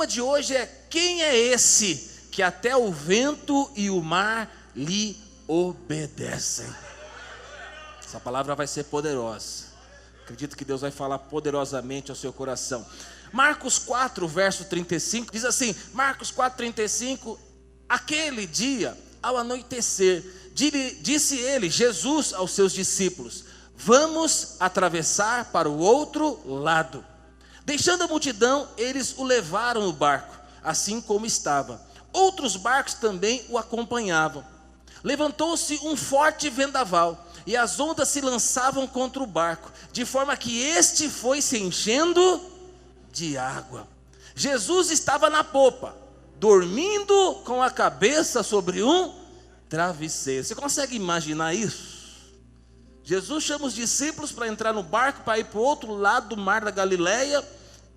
tema de hoje é: quem é esse que até o vento e o mar lhe obedecem? Essa palavra vai ser poderosa. Acredito que Deus vai falar poderosamente ao seu coração. Marcos 4, verso 35, diz assim, Marcos 4, 35, aquele dia, ao anoitecer, disse ele, Jesus, aos seus discípulos: vamos atravessar para o outro lado. Deixando a multidão, eles o levaram no barco, assim como estava. Outros barcos também o acompanhavam. Levantou-se um forte vendaval, e as ondas se lançavam contra o barco, de forma que este foi se enchendo de água. Jesus estava na popa, dormindo com a cabeça sobre um travesseiro. Você consegue imaginar isso? Jesus chama os discípulos para entrar no barco, para ir para o outro lado do mar da Galileia.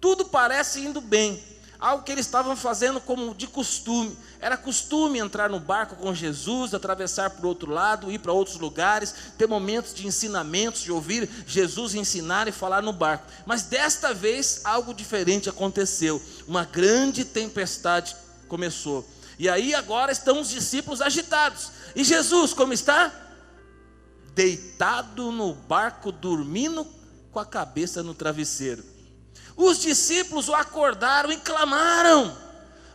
Tudo parece indo bem, algo que eles estavam fazendo como de costume. Era costume entrar no barco com Jesus, atravessar para o outro lado, ir para outros lugares, ter momentos de ensinamentos, de ouvir Jesus ensinar e falar no barco. Mas desta vez algo diferente aconteceu. Uma grande tempestade começou. E aí agora estão os discípulos agitados. E Jesus, como está? Deitado no barco, dormindo com a cabeça no travesseiro. Os discípulos o acordaram e clamaram: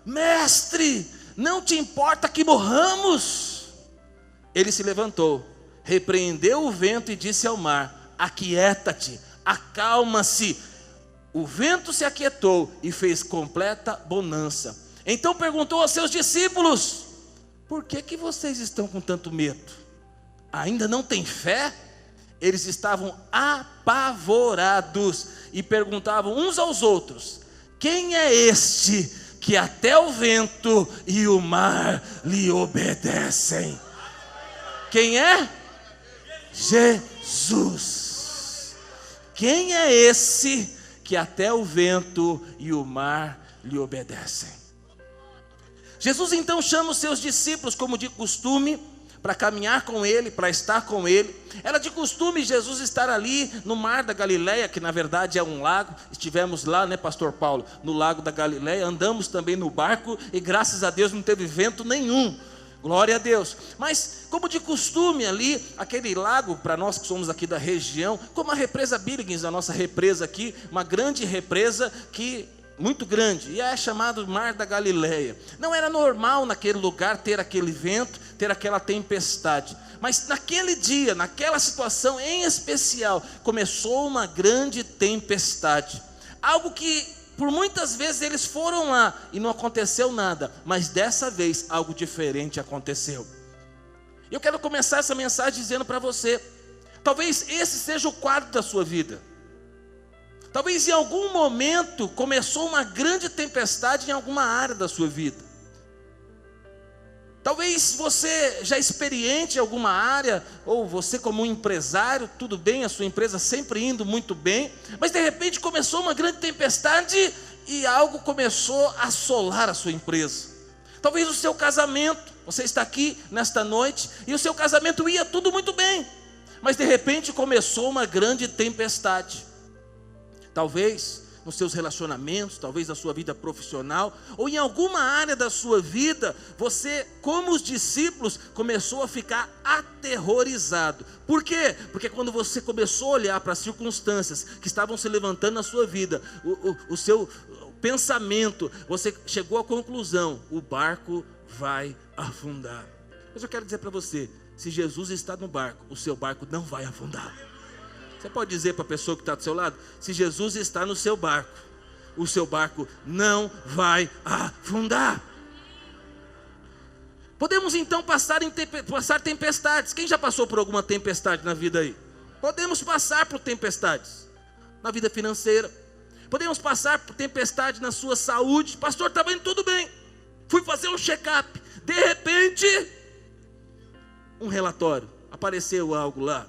mestre, não te importa que morramos? Ele se levantou, repreendeu o vento e disse ao mar: aquieta-te, acalma-se. O vento se aquietou e fez completa bonança. Então perguntou aos seus discípulos: por que vocês estão com tanto medo? Ainda não têm fé? Eles estavam apavorados e perguntavam uns aos outros: quem é este que até o vento e o mar lhe obedecem? Quem é? Jesus. Quem é esse que até o vento e o mar lhe obedecem? Jesus então chama os seus discípulos, como de costume, para caminhar com ele, para estar com ele. Era de costume Jesus estar ali no mar da Galileia, que na verdade é um lago. Estivemos lá, né, pastor Paulo, no lago da Galileia, andamos também no barco e graças a Deus não teve vento nenhum. Glória a Deus. Mas como de costume ali, aquele lago, para nós que somos aqui da região, como a represa Billings, a nossa represa aqui, uma grande represa que muito grande, e é chamado Mar da Galileia. Não era normal naquele lugar ter aquele vento, ter aquela tempestade, mas naquele dia, naquela situação em especial, começou uma grande tempestade, algo que por muitas vezes eles foram lá e não aconteceu nada, mas dessa vez algo diferente aconteceu. Eu quero começar essa mensagem dizendo para você, talvez esse seja o quadro da sua vida. Talvez em algum momento começou uma grande tempestade em alguma área da sua vida. Talvez você já experiente em alguma área, ou você como um empresário, tudo bem, a sua empresa sempre indo muito bem, mas de repente começou uma grande tempestade e algo começou a assolar a sua empresa. Talvez o seu casamento, você está aqui nesta noite, e o seu casamento ia tudo muito bem, mas de repente começou uma grande tempestade. Talvez nos seus relacionamentos, talvez na sua vida profissional, ou em alguma área da sua vida, você, como os discípulos, começou a ficar aterrorizado. Por quê? Porque quando você começou a olhar para as circunstâncias que estavam se levantando na sua vida, o seu pensamento, você chegou à conclusão: o barco vai afundar. Mas eu quero dizer para você, se Jesus está no barco, o seu barco não vai afundar. Você pode dizer para a pessoa que está do seu lado: se Jesus está no seu barco, o seu barco não vai afundar. Podemos então passar tempestades. Quem já passou por alguma tempestade na vida aí? Podemos passar por tempestades na vida financeira. Podemos passar por tempestade na sua saúde. Pastor, estava indo tudo bem, fui fazer um check-up, de repente um relatório, apareceu algo lá.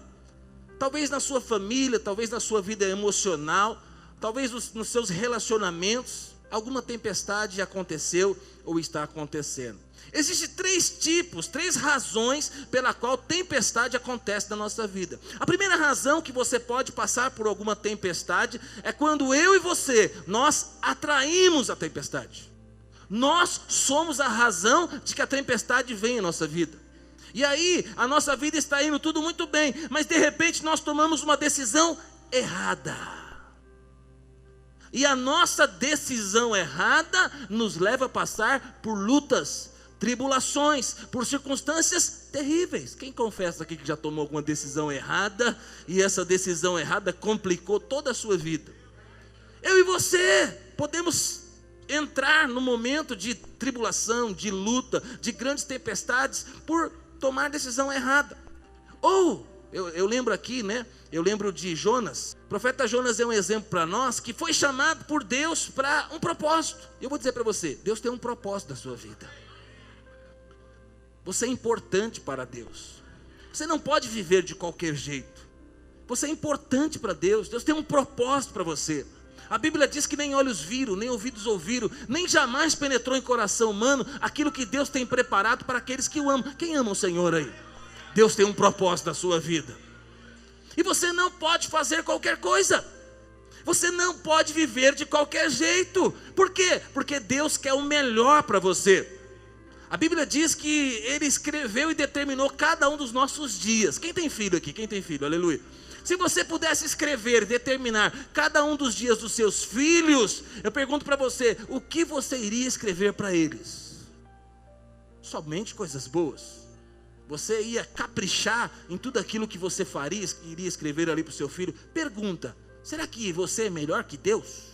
Talvez na sua família, talvez na sua vida emocional, talvez nos seus relacionamentos. alguma tempestade aconteceu ou está acontecendo. Existem 3 tipos, 3 razões pela qual tempestade acontece na nossa vida. A primeira razão que você pode passar por alguma tempestade é quando eu e você, nós atraímos a tempestade. Nós somos a razão de que a tempestade vem em nossa vida. E aí, a nossa vida está indo tudo muito bem, mas de repente nós tomamos uma decisão errada. E a nossa decisão errada nos leva a passar por lutas, tribulações, por circunstâncias terríveis. Quem confessa aqui que já tomou alguma decisão errada e essa decisão errada complicou toda a sua vida? Eu e você podemos entrar no momento de tribulação, de luta, de grandes tempestades por tomar decisão errada. Ou, eu lembro aqui, né? Eu lembro de Jonas. O profeta Jonas é um exemplo para nós que foi chamado por Deus para um propósito. Eu vou dizer para você, Deus tem um propósito na sua vida. Você é importante para Deus. Você não pode viver de qualquer jeito. Você é importante para Deus. Deus tem um propósito para você. A Bíblia diz que nem olhos viram, nem ouvidos ouviram, nem jamais penetrou em coração humano aquilo que Deus tem preparado para aqueles que o amam. Quem ama o Senhor aí? Deus tem um propósito na sua vida. E você não pode fazer qualquer coisa. Você não pode viver de qualquer jeito. Por quê? Porque Deus quer o melhor para você. A Bíblia diz que Ele escreveu e determinou cada um dos nossos dias. Quem tem filho aqui? Quem tem filho? Aleluia. Se você pudesse escrever, determinar cada um dos dias dos seus filhos, eu pergunto para você, o que você iria escrever para eles? Somente coisas boas. Você ia caprichar em tudo aquilo que você faria, iria escrever ali para o seu filho? Pergunta, será que você é melhor que Deus?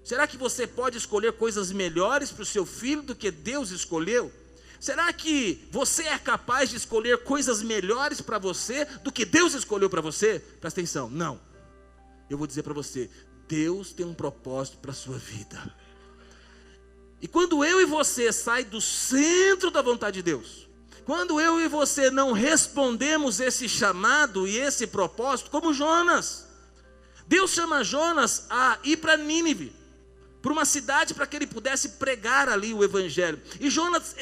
Será que você pode escolher coisas melhores para o seu filho do que Deus escolheu? Será que você é capaz de escolher coisas melhores para você do que Deus escolheu para você? Presta atenção, não. Eu vou dizer para você, Deus tem um propósito para a sua vida. E quando eu e você saímos do centro da vontade de Deus, quando eu e você não respondemos esse chamado e esse propósito, como Jonas, Deus chama Jonas a ir para Nínive, para uma cidade para que ele pudesse pregar ali o evangelho. E Jonas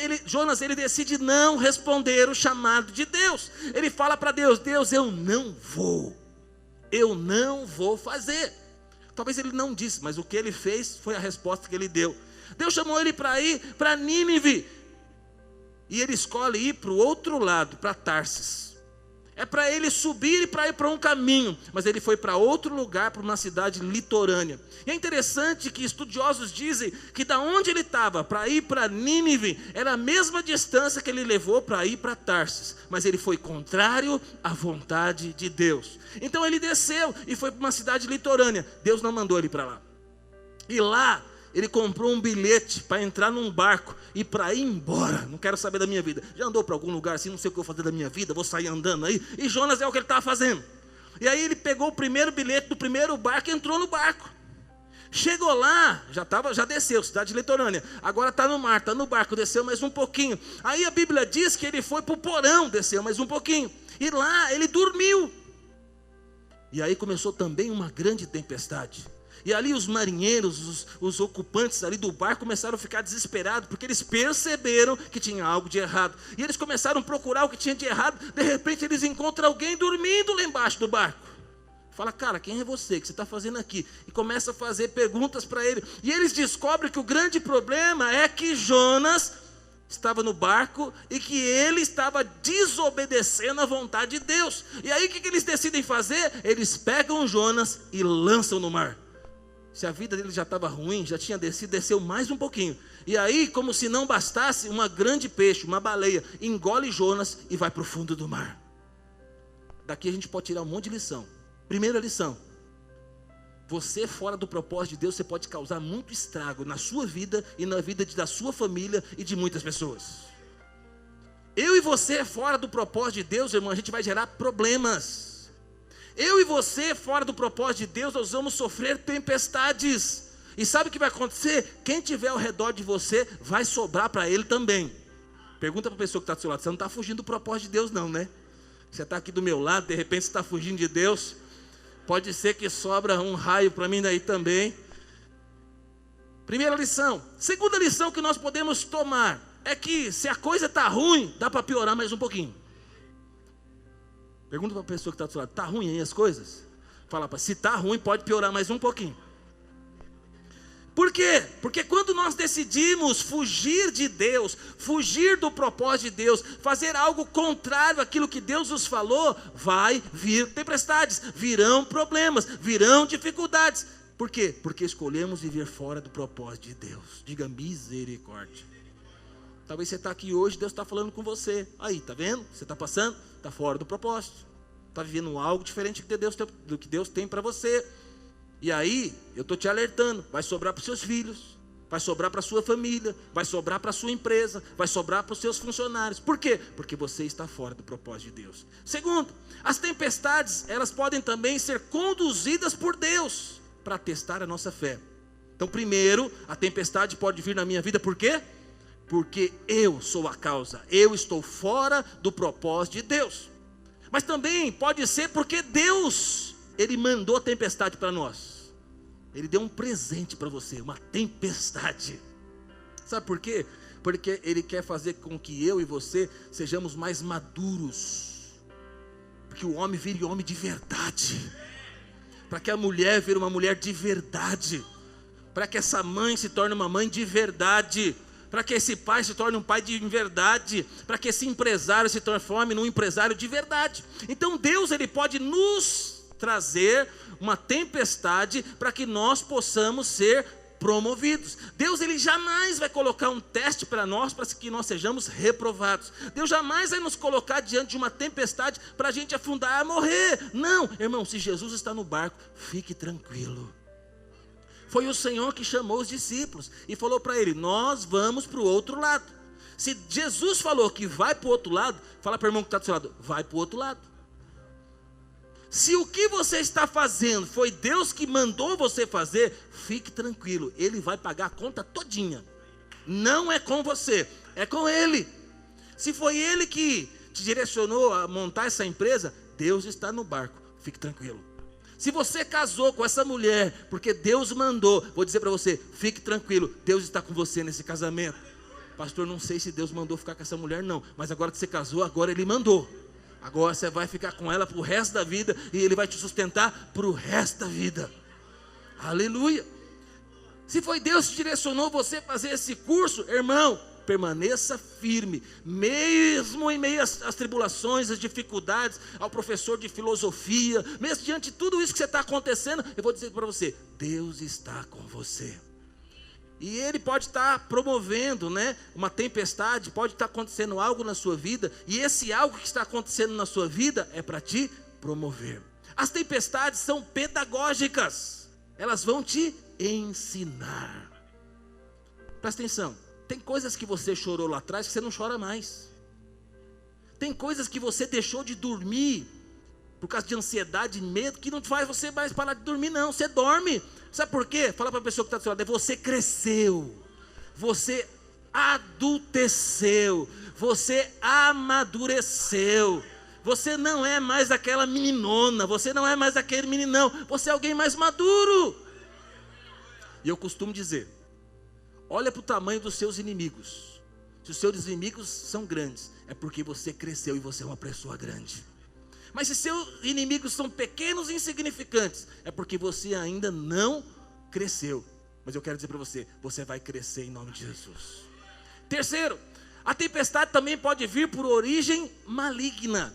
ele decide não responder o chamado de Deus. Ele fala para Deus, Deus, eu não vou fazer. Talvez ele não disse, mas o que ele fez foi a resposta que ele deu. Deus chamou ele para ir para Nínive, e ele escolhe ir para o outro lado, para Tarsis. É para ele subir e para ir para um caminho, mas ele foi para outro lugar, para uma cidade litorânea. E é interessante que estudiosos dizem que da onde ele estava para ir para Nínive era a mesma distância que ele levou para ir para Tarsis, mas ele foi contrário à vontade de Deus. Então ele desceu e foi para uma cidade litorânea. Deus não mandou ele para lá. E lá ele comprou um bilhete para entrar num barco e para ir embora. Não quero saber da minha vida. Já andou para algum lugar assim, não sei o que eu vou fazer da minha vida, vou sair andando aí. E Jonas é o que ele estava fazendo. E aí ele pegou o primeiro bilhete do primeiro barco e entrou no barco. Chegou lá, já desceu, cidade litorânea. Agora está no mar, está no barco, desceu mais um pouquinho. Aí a Bíblia diz que ele foi para o porão, desceu mais um pouquinho. E lá ele dormiu. E aí começou também uma grande tempestade. E ali os marinheiros, os ocupantes ali do barco começaram a ficar desesperados, porque eles perceberam que tinha algo de errado. E eles começaram a procurar o que tinha de errado. De repente eles encontram alguém dormindo lá embaixo do barco. Fala, cara, quem é você? O que você está fazendo aqui? E começa a fazer perguntas para ele. E eles descobrem que o grande problema é que Jonas estava no barco e que ele estava desobedecendo à vontade de Deus. E aí o que eles decidem fazer? Eles pegam Jonas e lançam no mar. Se a vida dele já estava ruim, já tinha descido, desceu mais um pouquinho. E aí, como se não bastasse, uma grande peixe, uma baleia, engole Jonas e vai para o fundo do mar. Daqui a gente pode tirar um monte de lição. Primeira lição: você fora do propósito de Deus, você pode causar muito estrago na sua vida e na vida da sua família e de muitas pessoas. Eu e você fora do propósito de Deus, irmão, a gente vai gerar problemas. Eu e você, fora do propósito de Deus, nós vamos sofrer tempestades. E sabe o que vai acontecer? Quem tiver ao redor de você, vai sobrar para ele também. Pergunta para a pessoa que está do seu lado, você não está fugindo do propósito de Deus não, né? Você está aqui do meu lado, de repente você está fugindo de Deus. Pode ser que sobra um raio para mim daí também. Primeira lição. Segunda lição que nós podemos tomar é que se a coisa está ruim, dá para piorar mais um pouquinho. Pergunta para a pessoa que está do seu lado: está ruim aí as coisas? Fala, se está ruim, pode piorar mais um pouquinho. Por quê? Porque quando nós decidimos fugir de Deus, fugir do propósito de Deus, fazer algo contrário àquilo que Deus nos falou, vai vir tempestades, virão problemas, virão dificuldades. Por quê? Porque escolhemos viver fora do propósito de Deus. Diga misericórdia. Talvez você está aqui hoje, Deus está falando com você. Aí, está vendo? Você está passando, está fora do propósito. Está vivendo algo diferente do que Deus tem para você. E aí, eu estou te alertando, vai sobrar para os seus filhos, vai sobrar para a sua família, vai sobrar para a sua empresa, vai sobrar para os seus funcionários. Por quê? Porque você está fora do propósito de Deus. Segundo, as tempestades, elas podem também ser conduzidas por Deus para testar a nossa fé. Então, primeiro, a tempestade pode vir na minha vida, por quê? Porque eu sou a causa, eu estou fora do propósito de Deus. Mas também pode ser porque Deus, Ele mandou a tempestade para nós. Ele deu um presente para você, uma tempestade. Sabe por quê? Porque Ele quer fazer com que eu e você sejamos mais maduros. Porque o homem vire homem de verdade. Para que a mulher vire uma mulher de verdade. Para que essa mãe se torne uma mãe de verdade. Para que esse pai se torne um pai de verdade. Para que esse empresário se transforme num empresário de verdade. Então Deus, Ele pode nos trazer uma tempestade para que nós possamos ser promovidos. Deus, Ele jamais vai colocar um teste para nós para que nós sejamos reprovados. Deus jamais vai nos colocar diante de uma tempestade para a gente afundar e morrer. Não, irmão, se Jesus está no barco, fique tranquilo. Foi o Senhor que chamou os discípulos e falou para ele: nós vamos para o outro lado. Se Jesus falou que vai para o outro lado, fala para o irmão que está do seu lado: vai para o outro lado. Se o que você está fazendo foi Deus que mandou você fazer, fique tranquilo, Ele vai pagar a conta todinha. Não é com você, é com Ele. Se foi Ele que te direcionou a montar essa empresa, Deus está no barco, fique tranquilo. Se você casou com essa mulher porque Deus mandou, vou dizer para você: fique tranquilo, Deus está com você nesse casamento. Pastor, não sei se Deus mandou ficar com essa mulher não, mas agora que você casou, agora Ele mandou. Agora você vai ficar com ela para o resto da vida e Ele vai te sustentar para o resto da vida. Aleluia. Se foi Deus que direcionou você a fazer esse curso, irmão, permaneça firme, mesmo em meio às tribulações, às dificuldades, ao professor de filosofia, mesmo diante de tudo isso que está acontecendo, eu vou dizer para você: Deus está com você. E Ele pode estar promovendo, uma tempestade, pode estar acontecendo algo na sua vida, e esse algo que está acontecendo na sua vida é para te promover. As tempestades são pedagógicas, elas vão te ensinar. Presta atenção, tem coisas que você chorou lá atrás que você não chora mais. Tem coisas que você deixou de dormir por causa de ansiedade e medo, que não faz você mais parar de dormir não, você dorme. Sabe por quê? Fala para a pessoa que está do seu lado: você cresceu, você adulteceu, você amadureceu. Você não é mais aquela meninona, você não é mais aquele meninão, você é alguém mais maduro. E eu costumo dizer: olha para o tamanho dos seus inimigos. Se os seus inimigos são grandes, é porque você cresceu e você é uma pessoa grande. Mas se seus inimigos são pequenos e insignificantes, é porque você ainda não cresceu. Mas eu quero dizer para você: você vai crescer em nome de Jesus. Terceiro, a tempestade também pode vir por origem maligna.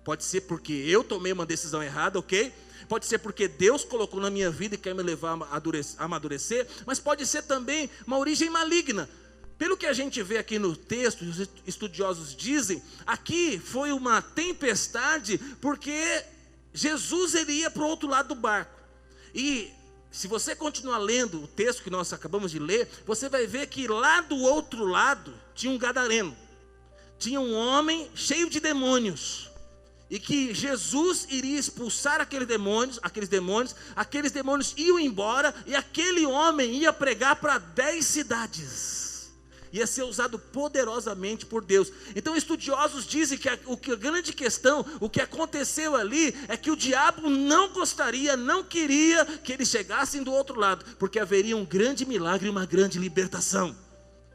Pode ser porque eu tomei uma decisão errada, ok? Pode ser porque Deus colocou na minha vida e quer me levar a amadurecer. Mas pode ser também uma origem maligna. Pelo que a gente vê aqui no texto, os estudiosos dizem, aqui foi uma tempestade porque Jesus ia para o outro lado do barco. E se você continuar lendo o texto que nós acabamos de ler, você vai ver que lá do outro lado tinha um gadareno. Tinha um homem cheio de demônios. E que Jesus iria expulsar aqueles demônios iam embora e aquele homem ia pregar para 10 cidades. ia ser usado poderosamente por Deus. Então estudiosos dizem que a grande questão, o que aconteceu ali, é que o diabo não gostaria, não queria que eles chegassem do outro lado, porque haveria um grande milagre e uma grande libertação.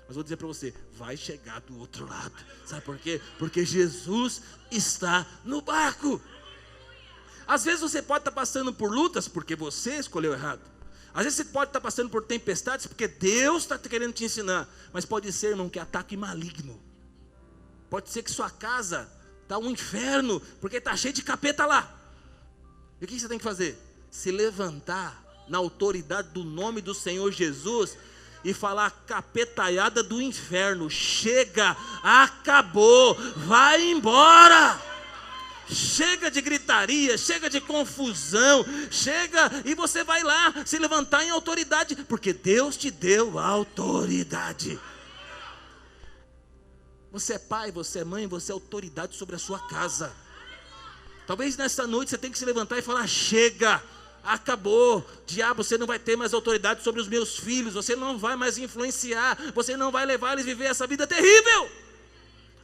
Mas vou dizer para você, vai chegar do outro lado. Sabe por quê? Porque Jesus está no barco. Às vezes você pode estar passando por lutas porque você escolheu errado. Às vezes você pode estar passando por tempestades porque Deus está querendo te ensinar. Mas pode ser, irmão, que ataque maligno. Pode ser que sua casa está um inferno porque está cheio de capeta lá. E o que você tem que fazer? Se levantar na autoridade do nome do Senhor Jesus e falar: capetaiada do inferno, chega, acabou, vai embora. Chega de gritaria, chega de confusão, chega, e você vai lá se levantar em autoridade, porque Deus te deu a autoridade. Você é pai, você é mãe, você é autoridade sobre a sua casa. Talvez nessa noite você tenha que se levantar e falar: chega, acabou, diabo, você não vai ter mais autoridade sobre os meus filhos, você não vai mais influenciar, você não vai levar eles a viver essa vida terrível.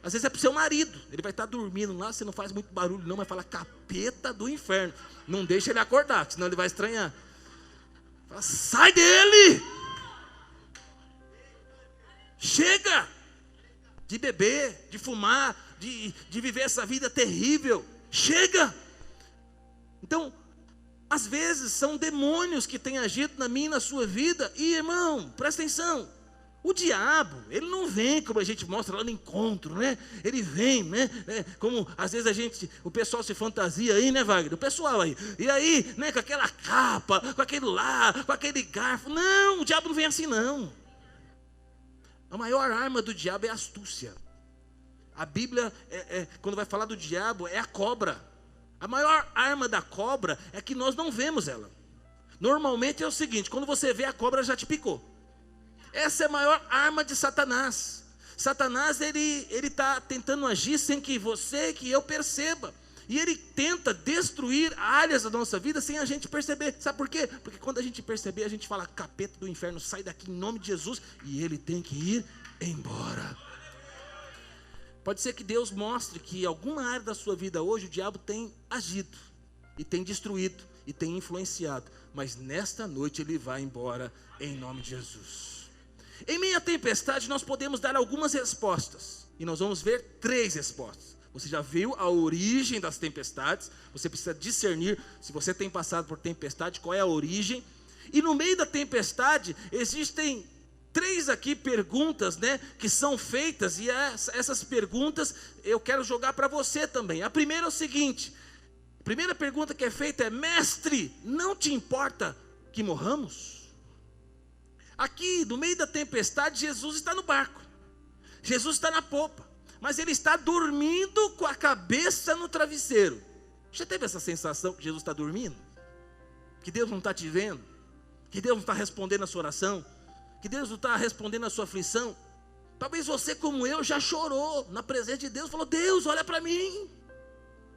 Às vezes é para o seu marido, ele vai estar dormindo lá, você não faz muito barulho não, mas fala: capeta do inferno, não deixa ele acordar, senão ele vai estranhar. Fala: sai dele, chega de beber, de fumar, de viver essa vida terrível, chega. Então, às vezes são demônios que têm agido na minha e na sua vida. E irmão, presta atenção, o diabo, ele não vem como a gente mostra lá no encontro, né? Ele vem, né? Como às vezes o pessoal se fantasia aí, né, Wagner? O pessoal aí, e aí, né, com aquela capa, com aquele lá, com aquele garfo. Não, o diabo não vem assim não. A maior arma do diabo é a astúcia. A Bíblia, quando vai falar do diabo, é a cobra. A maior arma da cobra é que nós não vemos ela. Normalmente é o seguinte: quando você vê a cobra, já te picou. Essa é a maior arma de Satanás. Satanás, ele está tentando agir sem que você, que eu perceba. E ele tenta destruir áreas da nossa vida sem a gente perceber. Sabe por quê? Porque quando a gente perceber, a gente fala: capeta do inferno, sai daqui em nome de Jesus. E ele tem que ir embora. Pode ser que Deus mostre que em alguma área da sua vida hoje o diabo tem agido, e tem destruído, e tem influenciado. Mas nesta noite ele vai embora em nome de Jesus. Em meio à tempestade nós podemos dar algumas respostas. E nós vamos ver 3 respostas. Você já viu a origem das tempestades. Você precisa discernir, se você tem passado por tempestade, qual é a origem. E no meio da tempestade existem 3 aqui perguntas, né, que são feitas. E essas perguntas eu quero jogar para você também. A primeira é o seguinte: a primeira pergunta que é feita é: mestre, não te importa que morramos? Aqui no meio da tempestade, Jesus está no barco, Jesus está na popa, mas ele está dormindo com a cabeça no travesseiro. Já teve essa sensação que Jesus está dormindo? Que Deus não está te vendo? Que Deus não está respondendo a sua oração? Que Deus não está respondendo a sua aflição? Talvez você, como eu, já chorou na presença de Deus. Falou: Deus, olha para mim,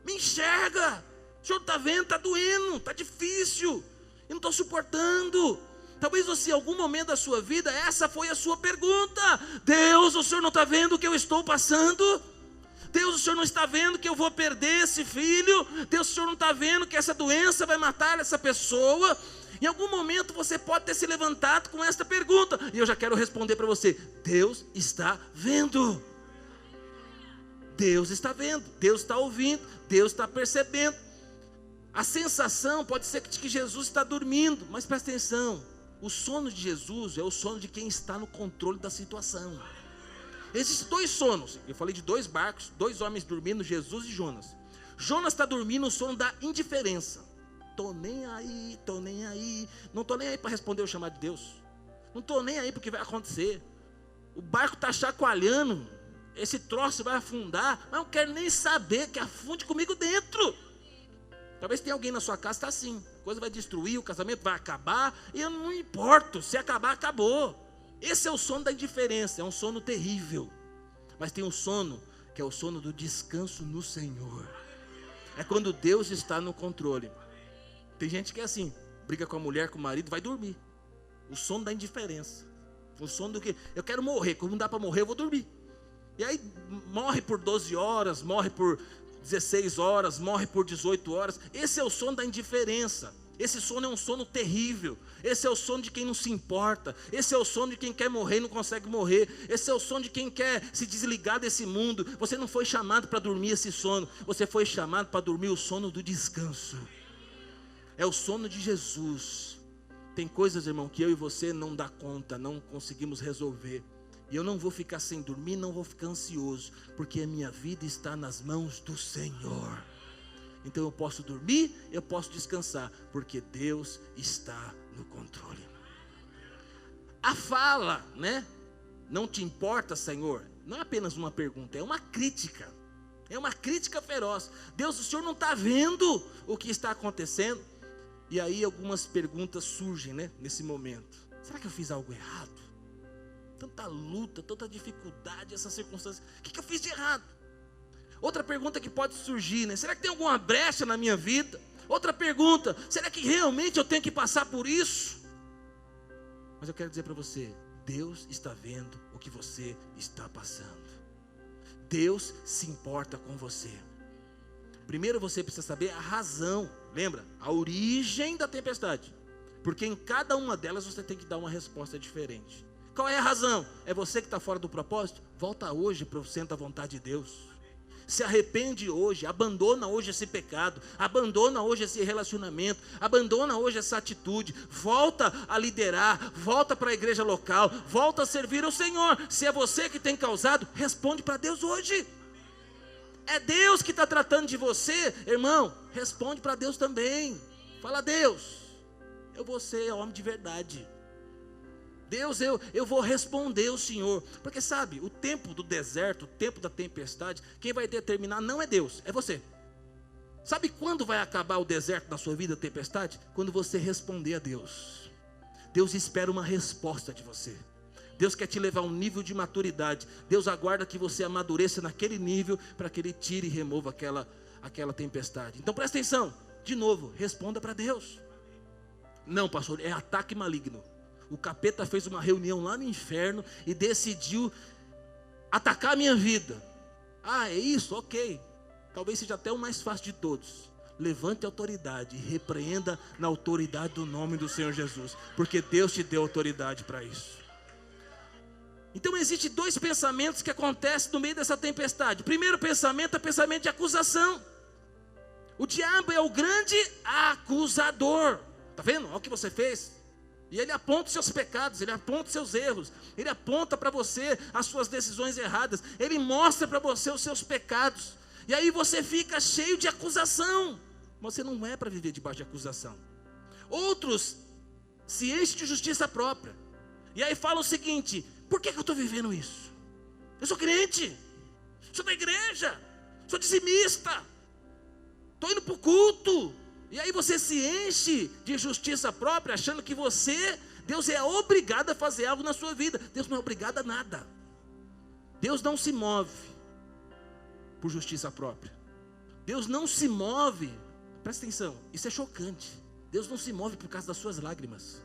me enxerga, o Senhor está vendo, está doendo, está difícil, eu não estou suportando. Talvez você, em algum momento da sua vida, essa foi a sua pergunta: Deus, o Senhor não está vendo o que eu estou passando? Deus, o Senhor não está vendo que eu vou perder esse filho? Deus, o Senhor não está vendo que essa doença vai matar essa pessoa? Em algum momento você pode ter se levantado com esta pergunta, e eu já quero responder para você: Deus está vendo. Deus está vendo, Deus está ouvindo, Deus está percebendo. A sensação pode ser de que Jesus está dormindo, mas presta atenção: o sono de Jesus é o sono de quem está no controle da situação. Existem 2 sonos. Eu falei de 2 barcos, 2 homens dormindo, Jesus e Jonas. Jonas está dormindo o sono da indiferença. Estou nem aí, não estou nem aí para responder o chamado de Deus. Não estou nem aí para o que vai acontecer. O barco está chacoalhando, esse troço vai afundar, mas eu não quero nem saber, que afunde comigo dentro. Talvez tenha alguém na sua casa que está assim: a coisa vai destruir, o casamento vai acabar, e eu não importo, se acabar, acabou. Esse é o sono da indiferença, é um sono terrível. Mas tem um sono que é o sono do descanso no Senhor. É quando Deus está no controle. Tem gente que é assim: briga com a mulher, com o marido, vai dormir. O sono da indiferença. Um sono do que eu quero morrer, como não dá para morrer, eu vou dormir. E aí morre por 12 horas, morre por 16 horas, morre por 18 horas. Esse é o sono da indiferença. Esse sono é um sono terrível. Esse é o sono de quem não se importa. Esse é o sono de quem quer morrer e não consegue morrer. Esse é o sono de quem quer se desligar desse mundo. Você não foi chamado para dormir esse sono. Você foi chamado para dormir o sono do descanso. É o sono de Jesus. Tem coisas, irmão, que eu e você não dá conta, não conseguimos resolver. E eu não vou ficar sem dormir, não vou ficar ansioso, porque a minha vida está nas mãos do Senhor. Então eu posso dormir, eu posso descansar, porque Deus está no controle. A fala, né? Não te importa, Senhor? Não é apenas uma pergunta, é uma crítica. É uma crítica feroz. Deus, o Senhor não está vendo o que está acontecendo? E aí algumas perguntas surgem, né? Nesse momento. Será que eu fiz algo errado? Tanta luta, tanta dificuldade, essa circunstância. O que eu fiz de errado? Outra pergunta que pode surgir, né? Será que tem alguma brecha na minha vida? Outra pergunta, será que realmente eu tenho que passar por isso? Mas eu quero dizer para você, Deus está vendo o que você está passando. Deus se importa com você. Primeiro você precisa saber a razão, lembra? A origem da tempestade. Porque em cada uma delas você tem que dar uma resposta diferente. Qual é a razão? É você que está fora do propósito? Volta hoje para o centro da vontade de Deus. Se arrepende hoje, abandona hoje esse pecado, abandona hoje esse relacionamento, abandona hoje essa atitude, volta a liderar, volta para a igreja local, volta a servir ao Senhor. Se é você que tem causado, responde para Deus hoje. É Deus que está tratando de você, irmão, responde para Deus também. Fala, Deus, eu vou ser homem de verdade. Deus, eu vou responder ao Senhor. Porque sabe, o tempo do deserto, o tempo da tempestade, quem vai determinar não é Deus, é você. Sabe quando vai acabar o deserto na sua vida, a tempestade? Quando você responder a Deus. Deus espera uma resposta de você. Deus quer te levar a um nível de maturidade. Deus aguarda que você amadureça naquele nível, para que Ele tire e remova aquela tempestade. Então presta atenção, de novo, responda para Deus. Não, pastor, é ataque maligno. O capeta fez uma reunião lá no inferno e decidiu atacar a minha vida. Ah, é isso? Ok. Talvez seja até o mais fácil de todos. Levante a autoridade e repreenda na autoridade do nome do Senhor Jesus. Porque Deus te deu autoridade para isso. Então existem dois pensamentos que acontecem no meio dessa tempestade. O primeiro pensamento é o pensamento de acusação. O diabo é o grande acusador. Está vendo? Olha o que você fez. E ele aponta os seus pecados, ele aponta os seus erros, ele aponta para você as suas decisões erradas, ele mostra para você os seus pecados, e aí você fica cheio de acusação. Você não é para viver debaixo de acusação. Outros se enchem de justiça própria, e aí falam o seguinte: por que eu estou vivendo isso? Eu sou crente, sou da igreja, sou dizimista, estou indo para o culto. E aí você se enche de justiça própria, achando que Deus é obrigado a fazer algo na sua vida. Deus não é obrigado a nada. Deus não se move por justiça própria. Deus não se move, presta atenção, isso é chocante. Deus não se move por causa das suas lágrimas.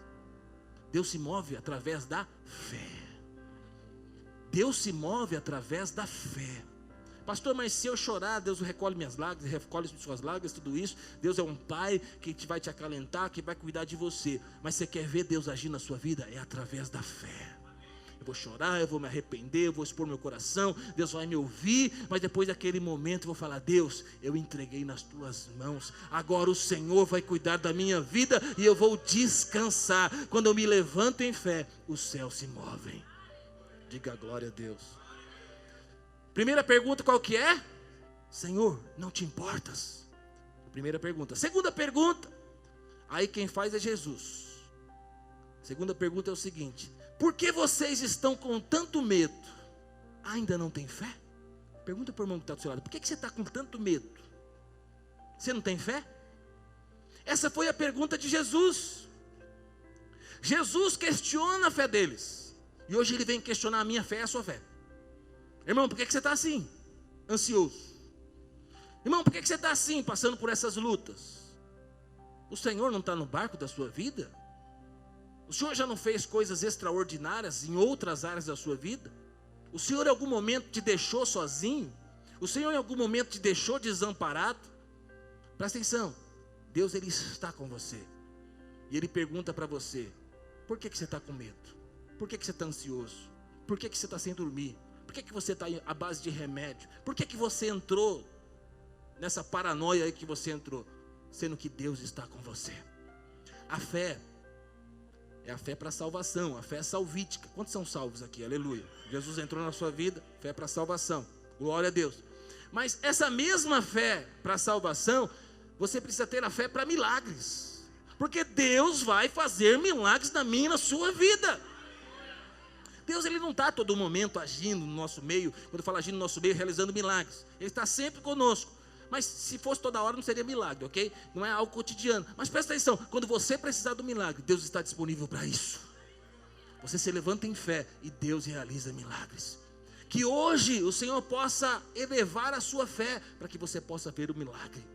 Deus se move através da fé. Deus se move através da fé. Pastor, mas se eu chorar, Deus recolhe minhas lágrimas, recolhe suas lágrimas, tudo isso. Deus é um pai que vai te acalentar, que vai cuidar de você. Mas você quer ver Deus agir na sua vida? É através da fé. Eu vou chorar, eu vou me arrepender, eu vou expor meu coração, Deus vai me ouvir, mas depois daquele momento eu vou falar: Deus, eu entreguei nas tuas mãos, agora o Senhor vai cuidar da minha vida e eu vou descansar. Quando eu me levanto em fé, os céus se movem. Diga glória a Deus. Primeira pergunta qual que é? Senhor, não te importas? Primeira pergunta. Segunda pergunta, aí quem faz é Jesus. Segunda pergunta é o seguinte: por que vocês estão com tanto medo? Ainda não tem fé? Pergunta para o irmão que está do seu lado: por que você está com tanto medo? Você não tem fé? Essa foi a pergunta de Jesus. Jesus questiona a fé deles, e hoje ele vem questionar a minha fé e a sua fé. Irmão, por que você está assim? Ansioso. Irmão, por que você está assim, passando por essas lutas? O Senhor não está no barco da sua vida? O Senhor já não fez coisas extraordinárias em outras áreas da sua vida? O Senhor em algum momento te deixou sozinho? O Senhor em algum momento te deixou desamparado? Presta atenção, Deus ele está com você. E Ele pergunta para você, por que você está com medo? Por que você está ansioso? Por que você está sem dormir? Por que você está à base de remédio? Por que você entrou nessa paranoia aí que você entrou? Sendo que Deus está com você. A fé é a fé para salvação, a fé é salvítica. Quantos são salvos aqui? Aleluia. Jesus entrou na sua vida, fé para salvação. Glória a Deus. Mas essa mesma fé para salvação, você precisa ter a fé para milagres. Porque Deus vai fazer milagres na minha e na sua vida. Deus ele não está a todo momento agindo no nosso meio. Quando eu falo agindo no nosso meio, realizando milagres. Ele está sempre conosco. Mas se fosse toda hora não seria milagre, ok? Não é algo cotidiano. Mas presta atenção, quando você precisar do milagre, Deus está disponível para isso. Você se levanta em fé e Deus realiza milagres. Que hoje o Senhor possa elevar a sua fé para que você possa ver o milagre.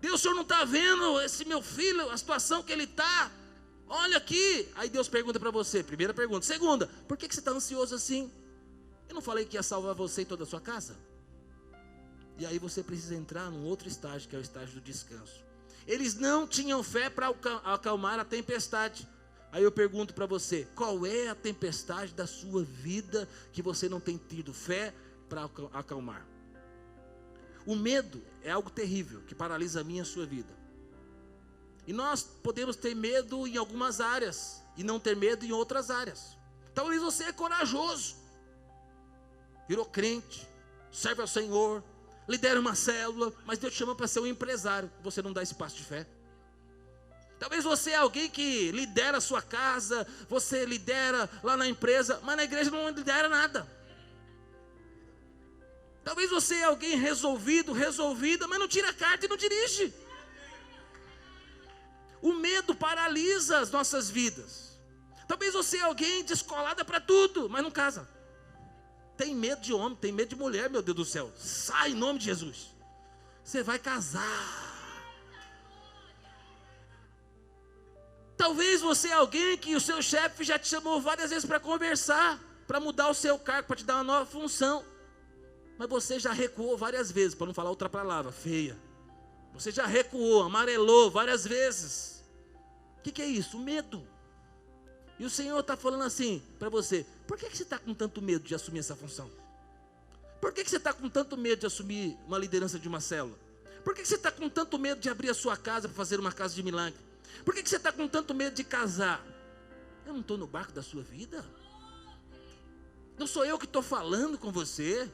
Deus, o Senhor não está vendo esse meu filho, a situação que ele está? Olha aqui. Aí Deus pergunta para você, primeira pergunta. Segunda, por que você está ansioso assim? Eu não falei que ia salvar você e toda a sua casa? E aí você precisa entrar num outro estágio, que é o estágio do descanso. Eles não tinham fé para acalmar a tempestade. Aí eu pergunto para você, qual é a tempestade da sua vida que você não tem tido fé para acalmar? O medo é algo terrível, que paralisa a minha e a sua vida. E nós podemos ter medo em algumas áreas, e não ter medo em outras áreas. Talvez você é corajoso, virou crente, serve ao Senhor, lidera uma célula, mas Deus te chama para ser um empresário, você não dá espaço de fé. Talvez você é alguém que lidera a sua casa, você lidera lá na empresa, mas na igreja não lidera nada. Talvez você é alguém resolvida, mas não tira a carta e não dirige. O medo paralisa as nossas vidas. Talvez você é alguém descolada para tudo, mas não casa. Tem medo de homem, tem medo de mulher, meu Deus do céu. Sai em nome de Jesus. Você vai casar. Talvez você é alguém que o seu chefe já te chamou várias vezes para conversar, para mudar o seu cargo, para te dar uma nova função. Mas você já recuou várias vezes, para não falar outra palavra, feia. Você já recuou, amarelou várias vezes. O que é isso? O medo. E o Senhor está falando assim para você, por que você está com tanto medo de assumir essa função? Por que você está com tanto medo de assumir uma liderança de uma célula? Por que você está com tanto medo de abrir a sua casa para fazer uma casa de milagre? Por que você está com tanto medo de casar? Eu não estou no barco da sua vida? Não sou eu que estou falando com você?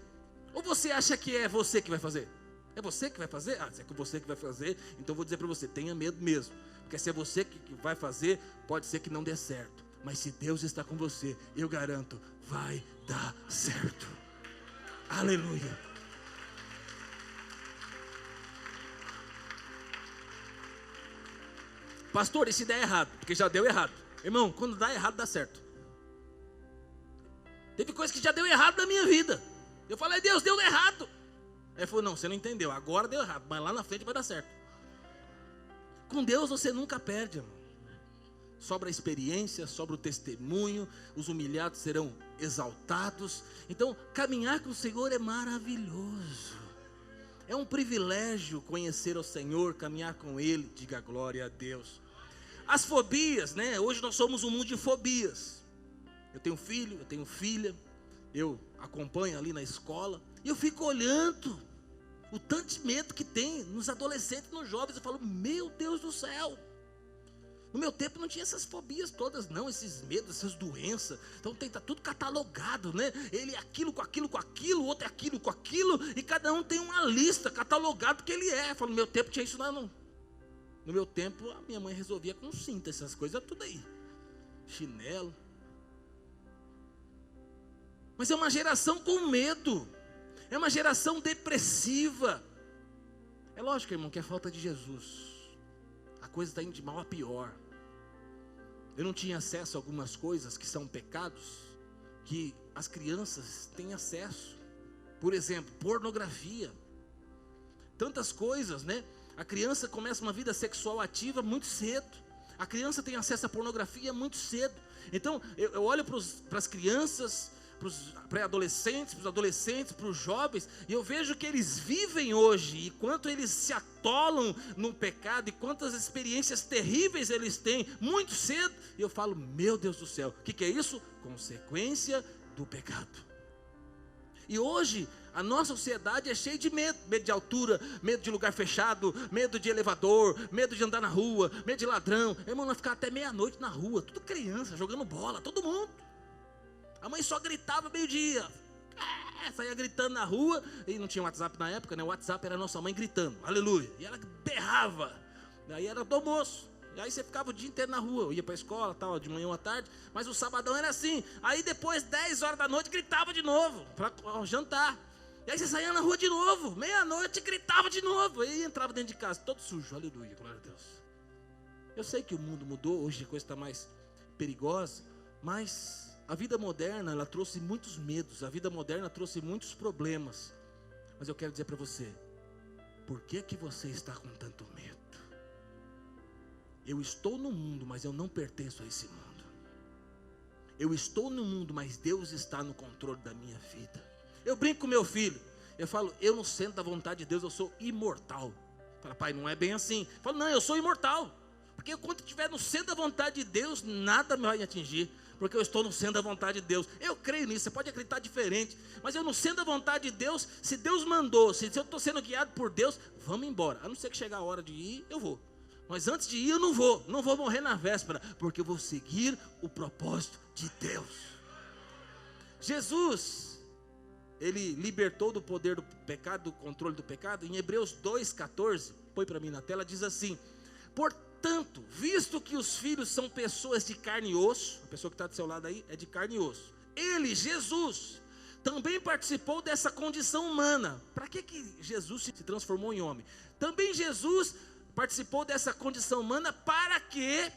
Ou você acha que é você que vai fazer? É você que vai fazer? Ah, se é você que vai fazer, então eu vou dizer para você, tenha medo mesmo. Porque se é você que vai fazer, pode ser que não dê certo. Mas se Deus está com você, eu garanto, vai dar certo. Aleluia. Pastor, e se der errado? Porque já deu errado. Irmão, quando dá errado, dá certo. Teve coisa que já deu errado na minha vida. Eu falei, Deus, deu errado. Aí ele falou, não, você não entendeu, agora deu errado, mas lá na frente vai dar certo. Com Deus você nunca perde, irmão. Sobra a experiência, sobra o testemunho, os humilhados serão exaltados. Então, caminhar com o Senhor é maravilhoso. É um privilégio conhecer o Senhor, caminhar com Ele, diga glória a Deus. As fobias, né? Hoje nós somos um mundo de fobias. Eu tenho filho, eu tenho filha, eu acompanho ali na escola, e eu fico olhando o tanto de medo que tem nos adolescentes, nos jovens. Eu falo, meu Deus do céu. No meu tempo não tinha essas fobias todas não, esses medos, essas doenças. Então tá tudo catalogado, né? Ele é aquilo com aquilo com aquilo, o outro é aquilo com aquilo, e cada um tem uma lista catalogado que ele é. Eu falo, no meu tempo tinha isso lá não. No meu tempo a minha mãe resolvia com cinta, essas coisas tudo aí. Chinelo. Mas é uma geração com medo. É uma geração depressiva. É lógico, irmão, que é falta de Jesus. A coisa está indo de mal a pior. Eu não tinha acesso a algumas coisas que são pecados, que as crianças têm acesso. Por exemplo, pornografia. Tantas coisas, né? A criança começa uma vida sexual ativa muito cedo. A criança tem acesso à pornografia muito cedo. Então eu olho para as crianças, para os pré-adolescentes, para os adolescentes, para os jovens, e eu vejo que eles vivem hoje, e quanto eles se atolam no pecado, e quantas experiências terríveis eles têm muito cedo, e eu falo, meu Deus do céu, o que é isso? Consequência do pecado. E hoje a nossa sociedade é cheia de medo, medo de altura, medo de lugar fechado, medo de elevador, medo de andar na rua, medo de ladrão. Irmão, nós ficava até meia-noite na rua, tudo criança, jogando bola, todo mundo. A mãe só gritava meio-dia, saía gritando na rua, e não tinha WhatsApp na época, né? O WhatsApp era a nossa mãe gritando, aleluia, e ela berrava, daí era do almoço, e aí você ficava o dia inteiro na rua, eu ia para a escola, tal, de manhã ou à tarde, mas o sabadão era assim, aí depois 10 horas da noite gritava de novo, para jantar, e aí você saía na rua de novo, meia-noite gritava de novo, aí entrava dentro de casa, todo sujo, aleluia, glória a Deus. Eu sei que o mundo mudou, hoje a coisa está mais perigosa, mas a vida moderna, ela trouxe muitos medos, a vida moderna trouxe muitos problemas. Mas eu quero dizer para você, por que você está com tanto medo? Eu estou no mundo, mas eu não pertenço a esse mundo. Eu estou no mundo, mas Deus está no controle da minha vida. Eu brinco com meu filho, eu falo, eu não sento da vontade de Deus, eu sou imortal. Fala, pai, não é bem assim. Eu falo, não, eu sou imortal. Porque quando eu estiver no centro da vontade de Deus, nada me vai me atingir. Porque eu estou no centro da vontade de Deus. Eu creio nisso, você pode acreditar diferente, mas eu no centro da vontade de Deus, se Deus mandou, se eu estou sendo guiado por Deus, vamos embora. A não ser que chegar a hora de ir, eu vou. Mas antes de ir eu não vou morrer na véspera, porque eu vou seguir o propósito de Deus. Jesus, ele libertou do poder do pecado, do controle do pecado. Em Hebreus 2,14, põe para mim na tela, diz assim: portanto, visto que os filhos são pessoas de carne e osso, a pessoa que está do seu lado aí é de carne e osso, ele, Jesus, também participou dessa condição humana. Para que Jesus se transformou em homem? Também Jesus participou dessa condição humana para que,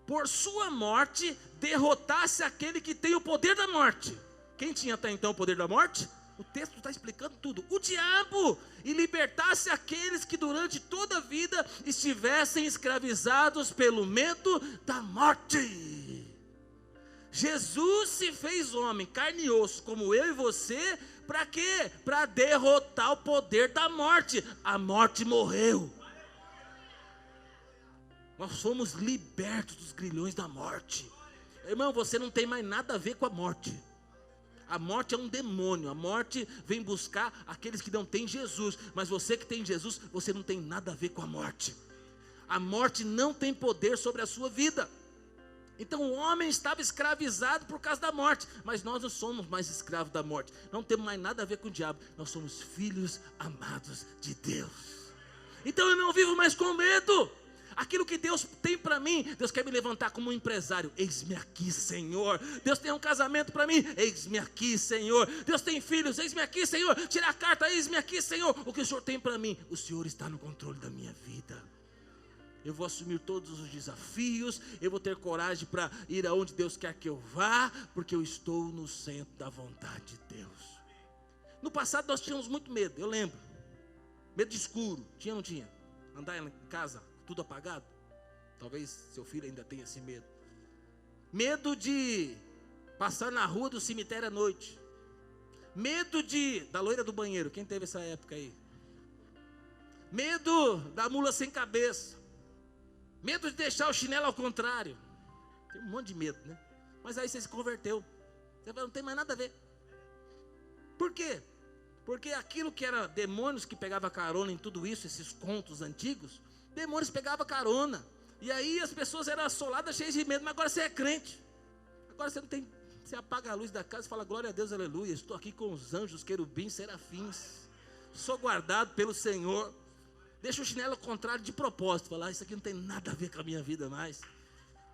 por sua morte, derrotasse aquele que tem o poder da morte. Quem tinha até então o poder da morte? O texto está explicando tudo. O diabo. E libertasse aqueles que durante toda a vida estivessem escravizados pelo medo da morte. Jesus se fez homem, carne e osso, como eu e você. Para quê? Para derrotar o poder da morte. A morte morreu. Nós fomos libertos dos grilhões da morte. Irmão, você não tem mais nada a ver com a morte. A morte é um demônio, a morte vem buscar aqueles que não têm Jesus. Mas você que tem Jesus, você não tem nada a ver com a morte. A morte não tem poder sobre a sua vida. Então o homem estava escravizado por causa da morte. Mas nós não somos mais escravos da morte. Não temos mais nada a ver com o diabo. Nós somos filhos amados de Deus. Então eu não vivo mais com medo. Aquilo que Deus tem para mim, Deus quer me levantar como um empresário. Eis-me aqui, Senhor. Deus tem um casamento para mim. Eis-me aqui, Senhor. Deus tem filhos. Eis-me aqui, Senhor. Tira a carta. Eis-me aqui, Senhor. O que o Senhor tem para mim? O Senhor está no controle da minha vida. Eu vou assumir todos os desafios. Eu vou ter coragem para ir aonde Deus quer que eu vá, porque eu estou no centro da vontade de Deus. No passado nós tínhamos muito medo, eu lembro. Medo de escuro. Tinha ou não tinha? Andar em casa tudo apagado. Talvez seu filho ainda tenha esse medo. Medo de passar na rua do cemitério à noite. Medo da loira do banheiro. Quem teve essa época aí? Medo da mula sem cabeça. Medo de deixar o chinelo ao contrário. Tem um monte de medo, né? Mas aí você se converteu. Você fala, não tem mais nada a ver. Por quê? Porque aquilo que era demônios que pegava carona em tudo isso, esses contos antigos, demônios pegavam carona. E aí as pessoas eram assoladas, cheias de medo. Mas agora você é crente. Agora você não tem. Você apaga a luz da casa e fala, glória a Deus, aleluia. Estou aqui com os anjos, querubins, serafins. Sou guardado pelo Senhor. Deixa o chinelo ao contrário de propósito. Falar, isso aqui não tem nada a ver com a minha vida mais.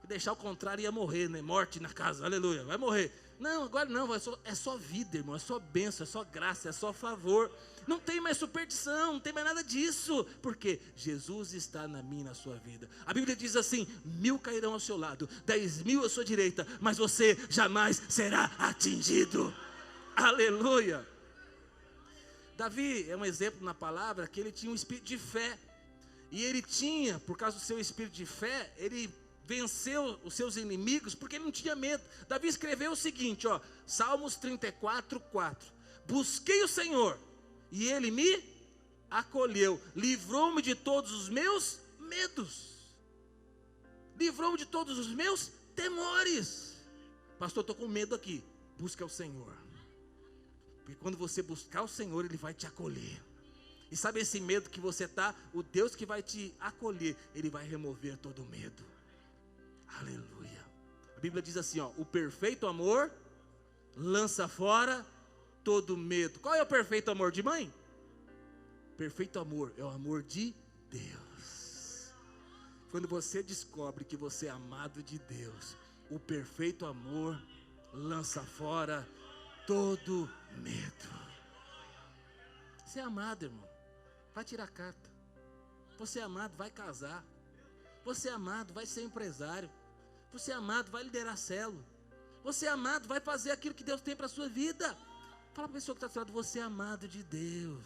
Se deixar o contrário ia morrer, né? Morte na casa, aleluia, vai morrer. Não, agora não, é só vida, irmão. É só bênção, é só graça, é só favor. Não tem mais superstição, não tem mais nada disso. Porque Jesus está na minha e na sua vida. A Bíblia diz assim, 1000 cairão ao seu lado, 10.000 à sua direita, mas você jamais será atingido. Aleluia. Davi é um exemplo na palavra que ele tinha um espírito de fé. E ele tinha, por causa do seu espírito de fé, ele venceu os seus inimigos porque ele não tinha medo. Davi escreveu o seguinte, Salmos 34, 4. Busquei o Senhor e Ele me acolheu, livrou-me de todos os meus medos, livrou-me de todos os meus temores. Pastor, estou com medo aqui. Busca o Senhor, porque quando você buscar o Senhor, Ele vai te acolher. E sabe esse medo que você está? O Deus que vai te acolher, Ele vai remover todo o medo. Aleluia. A Bíblia diz assim, o perfeito amor lança fora todo medo. Qual é o perfeito amor de mãe? Perfeito amor é o amor de Deus. Quando você descobre que você é amado de Deus, o perfeito amor lança fora todo medo. Você é amado, irmão, vai tirar carta. Você é amado, vai casar. Você é amado, vai ser empresário. Você é amado, vai liderar célula. Você é amado, vai fazer aquilo que Deus tem para a sua vida. Fala para a pessoa que está do lado, você é amado de Deus.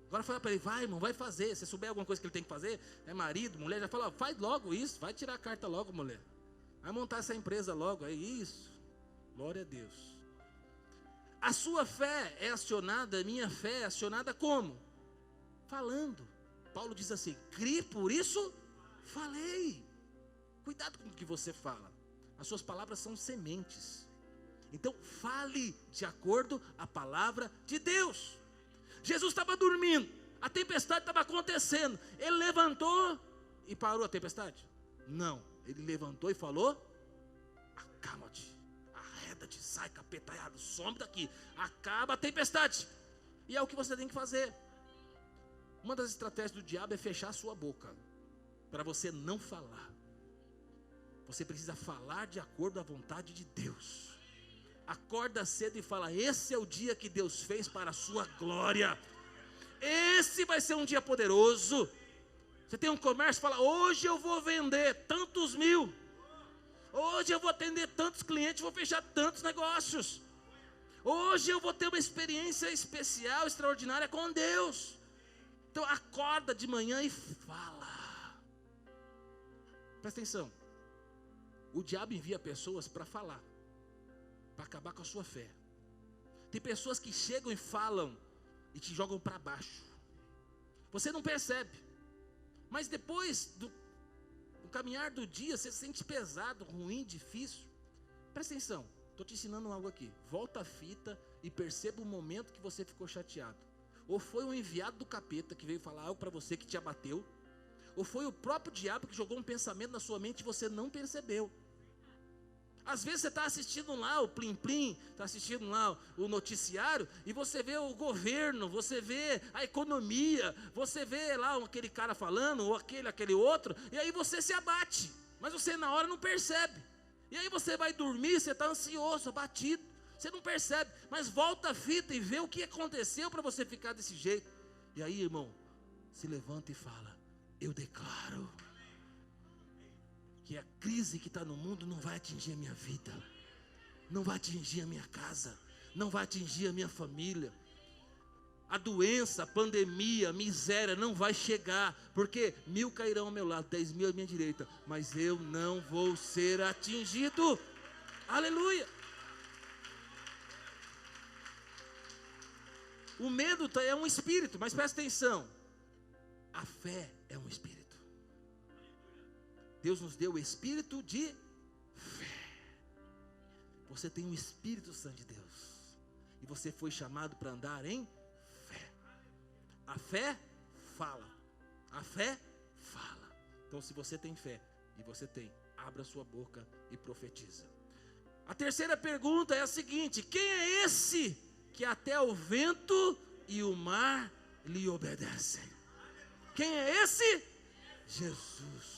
Agora fala para ele, vai irmão, vai fazer. Se souber alguma coisa que ele tem que fazer, é marido, mulher, já fala, faz logo isso, vai tirar a carta logo, mulher. Vai montar essa empresa logo, é isso. Glória a Deus. A sua fé é acionada, a minha fé é acionada como? Falando. Paulo diz assim, crie, por isso falei. Cuidado com o que você fala. As suas palavras são sementes. Então fale de acordo com a palavra de Deus. Jesus estava dormindo, a tempestade estava acontecendo. Ele levantou e parou a tempestade? Não, ele levantou e falou, acalma-te, arreda-te, sai capetaiado, some daqui, acaba a tempestade. E é o que você tem que fazer. Uma das estratégias do diabo é fechar a sua boca, para você não falar. Você precisa falar de acordo com a vontade de Deus. Acorda cedo e fala, esse é o dia que Deus fez para a sua glória. Esse vai ser um dia poderoso. Você tem um comércio, fala, hoje eu vou vender tantos mil. Hoje eu vou atender tantos clientes, vou fechar tantos negócios. Hoje eu vou ter uma experiência especial, extraordinária com Deus. Então acorda de manhã e fala. Presta atenção. O diabo envia pessoas para falar, para acabar com a sua fé. Tem pessoas que chegam e falam e te jogam para baixo. Você não percebe, mas depois do caminhar do dia, você se sente pesado, ruim, difícil. Presta atenção, estou te ensinando algo aqui. Volta a fita e perceba o momento que você ficou chateado. Ou foi um enviado do capeta que veio falar algo para você que te abateu, ou foi o próprio diabo que jogou um pensamento na sua mente e você não percebeu. Às vezes você está assistindo lá o Plim Plim, está assistindo lá o noticiário, e você vê o governo, você vê a economia, você vê lá aquele cara falando, ou aquele outro, e aí você se abate, mas você na hora não percebe. E aí você vai dormir, você está ansioso, abatido, você não percebe, mas volta a fita e vê o que aconteceu para você ficar desse jeito. E aí, irmão, se levanta e fala, eu declaro que a crise que está no mundo não vai atingir a minha vida, não vai atingir a minha casa, não vai atingir a minha família. A doença, a pandemia, a miséria não vai chegar, porque 1000 cairão ao meu lado, 10.000 à minha direita, mas eu não vou ser atingido. Aleluia. O medo é um espírito, mas presta atenção, a fé é um espírito. Deus nos deu o espírito de fé. Você tem o Espírito Santo de Deus, e você foi chamado para andar em fé. A fé fala. A fé fala. Então se você tem fé, e você tem, abra sua boca e profetiza. A terceira pergunta é a seguinte: quem é esse que até o vento e o mar lhe obedecem? Quem é esse? Jesus.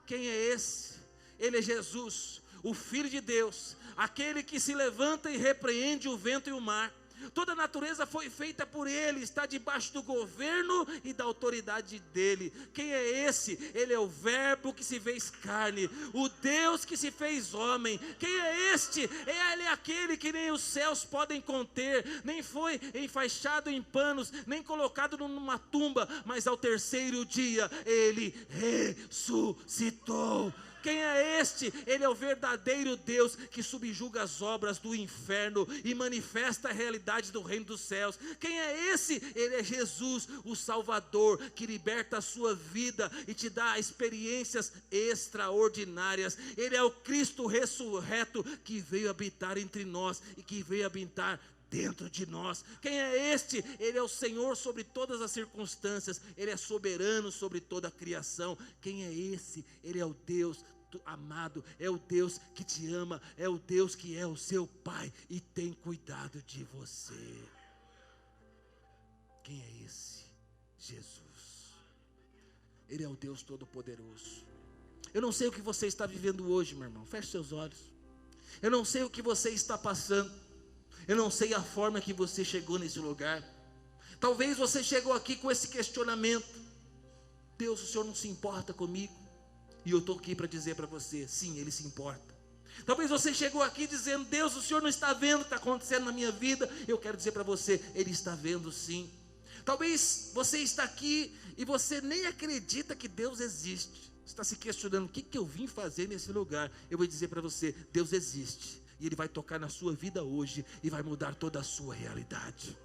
Quem é esse? Ele é Jesus, o Filho de Deus, aquele que se levanta e repreende o vento e o mar. Toda a natureza foi feita por Ele, está debaixo do governo e da autoridade dEle. Quem é esse? Ele é o Verbo que se fez carne, o Deus que se fez homem. Quem é este? Ele é aquele que nem os céus podem conter, nem foi enfaixado em panos, nem colocado numa tumba, mas ao terceiro dia Ele ressuscitou. Quem é este? Ele é o verdadeiro Deus que subjuga as obras do inferno e manifesta a realidade do reino dos céus. Quem é esse? Ele é Jesus, o Salvador, que liberta a sua vida e te dá experiências extraordinárias. Ele é o Cristo ressurreto que veio habitar entre nós e que veio habitar dentro de nós. Quem é este? Ele é o Senhor sobre todas as circunstâncias, Ele é soberano sobre toda a criação. Quem é esse? Ele é o Deus amado, é o Deus que te ama, é o Deus que é o seu Pai e tem cuidado de você. Quem é esse? Jesus. Ele é o Deus Todo-Poderoso. Eu não sei o que você está vivendo hoje, meu irmão, feche seus olhos. Eu não sei o que você está passando, eu não sei a forma que você chegou nesse lugar. Talvez você chegou aqui com esse questionamento: Deus, o Senhor não se importa comigo? E eu estou aqui para dizer para você: sim, Ele se importa. Talvez você chegou aqui dizendo: Deus, o Senhor não está vendo o que está acontecendo na minha vida. Eu quero dizer para você: Ele está vendo sim. Talvez você está aqui e você nem acredita que Deus existe. Você está se questionando: o que eu vim fazer nesse lugar? Eu vou dizer para você: Deus existe. E Ele vai tocar na sua vida hoje e vai mudar toda a sua realidade.